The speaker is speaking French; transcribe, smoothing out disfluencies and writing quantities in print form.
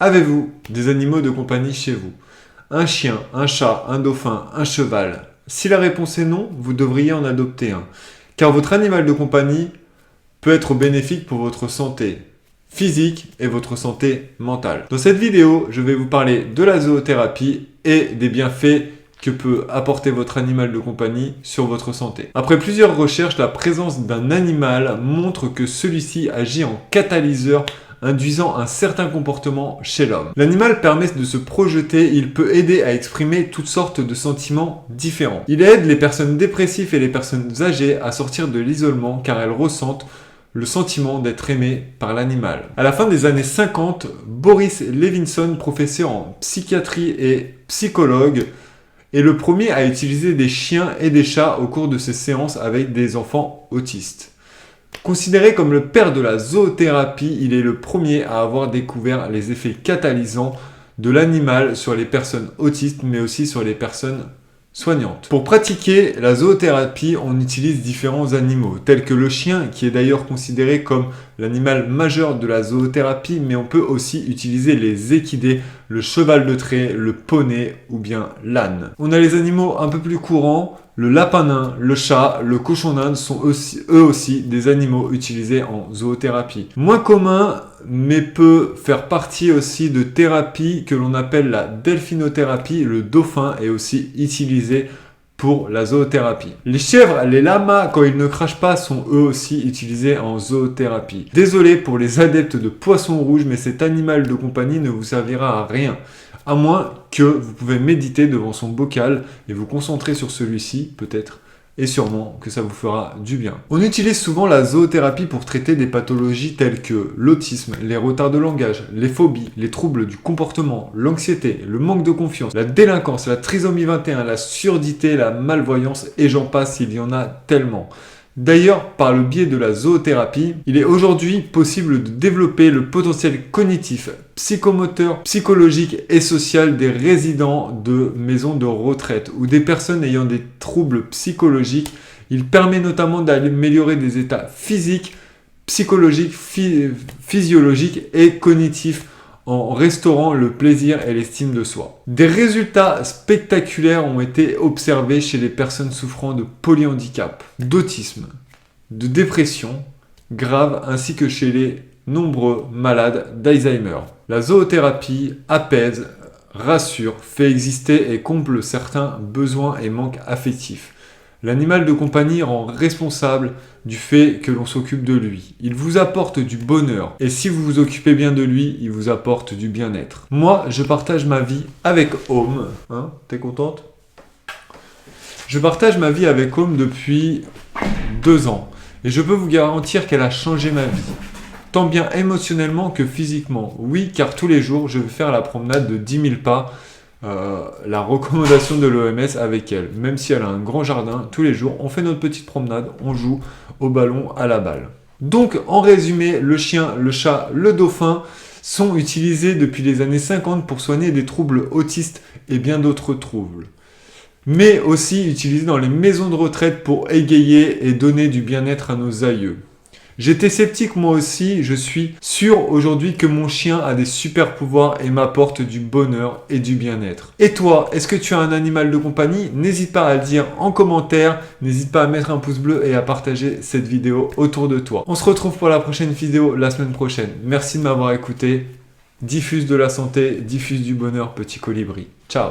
Avez-vous des animaux de compagnie chez vous? Un chien, un chat, un dauphin, un cheval? Si la réponse est non, vous devriez en adopter un, car votre animal de compagnie peut être bénéfique pour votre santé physique et votre santé mentale. Dans cette vidéo, je vais vous parler de la zoothérapie et des bienfaits que peut apporter votre animal de compagnie sur votre santé. Après plusieurs recherches, la présence d'un animal montre que celui-ci agit en catalyseur induisant un certain comportement chez l'homme. L'animal permet de se projeter, il peut aider à exprimer toutes sortes de sentiments différents. Il aide les personnes dépressives et les personnes âgées à sortir de l'isolement car elles ressentent le sentiment d'être aimé par l'animal. À la fin des années 50, Boris Levinson, professeur en psychiatrie et psychologue, est le premier à utiliser des chiens et des chats au cours de ses séances avec des enfants autistes. Considéré comme le père de la zoothérapie, il est le premier à avoir découvert les effets catalysants de l'animal sur les personnes autistes, mais aussi sur les personnes soignantes. Pour pratiquer la zoothérapie, on utilise différents animaux, tels que le chien, qui est d'ailleurs considéré comme l'animal majeur de la zoothérapie, mais on peut aussi utiliser les équidés, le cheval de trait, le poney ou bien l'âne. On a les animaux un peu plus courants, le lapin nain, le chat, le cochon d'Inde sont eux aussi des animaux utilisés en zoothérapie. Moins commun, mais peut faire partie aussi de thérapies que l'on appelle la delphinothérapie. Le dauphin est aussi utilisé pour la zoothérapie. Les chèvres, les lamas, quand ils ne crachent pas, sont eux aussi utilisés en zoothérapie. Désolé pour les adeptes de poissons rouges, mais cet animal de compagnie ne vous servira à rien. À moins que vous pouvez méditer devant son bocal et vous concentrer sur celui-ci, peut-être, et sûrement que ça vous fera du bien. On utilise souvent la zoothérapie pour traiter des pathologies telles que l'autisme, les retards de langage, les phobies, les troubles du comportement, l'anxiété, le manque de confiance, la délinquance, la trisomie 21, la surdité, la malvoyance, et j'en passe, il y en a tellement. D'ailleurs, par le biais de la zoothérapie, il est aujourd'hui possible de développer le potentiel cognitif, psychomoteur, psychologique et social des résidents de maisons de retraite ou des personnes ayant des troubles psychologiques. Il permet notamment d'améliorer des états physiques, psychologiques, physiologiques et cognitifs en restaurant le plaisir et l'estime de soi. Des résultats spectaculaires ont été observés chez les personnes souffrant de polyhandicap, d'autisme, de dépression grave ainsi que chez les nombreux malades d'Alzheimer. La zoothérapie apaise, rassure, fait exister et comble certains besoins et manques affectifs. L'animal de compagnie rend responsable du fait que l'on s'occupe de lui. Il vous apporte du bonheur. Et si vous vous occupez bien de lui, il vous apporte du bien-être. Moi, je partage ma vie avec Home. Hein, t'es contente? Je partage ma vie avec Home depuis 2 ans. Et je peux vous garantir qu'elle a changé ma vie. Tant bien émotionnellement que physiquement. Oui, car tous les jours, je vais faire la promenade de 10 000 pas. La recommandation de l'OMS avec elle. Même si elle a un grand jardin, tous les jours, on fait notre petite promenade, on joue au ballon, à la balle. Donc, en résumé, le chien, le chat, le dauphin sont utilisés depuis les années 50 pour soigner des troubles autistes et bien d'autres troubles. Mais aussi utilisés dans les maisons de retraite pour égayer et donner du bien-être à nos aïeux. J'étais sceptique moi aussi, je suis sûr aujourd'hui que mon chien a des super pouvoirs et m'apporte du bonheur et du bien-être. Et toi, est-ce que tu as un animal de compagnie? N'hésite pas à le dire en commentaire, n'hésite pas à mettre un pouce bleu et à partager cette vidéo autour de toi. On se retrouve pour la prochaine vidéo la semaine prochaine. Merci de m'avoir écouté. Diffuse de la santé, diffuse du bonheur, petit colibri. Ciao!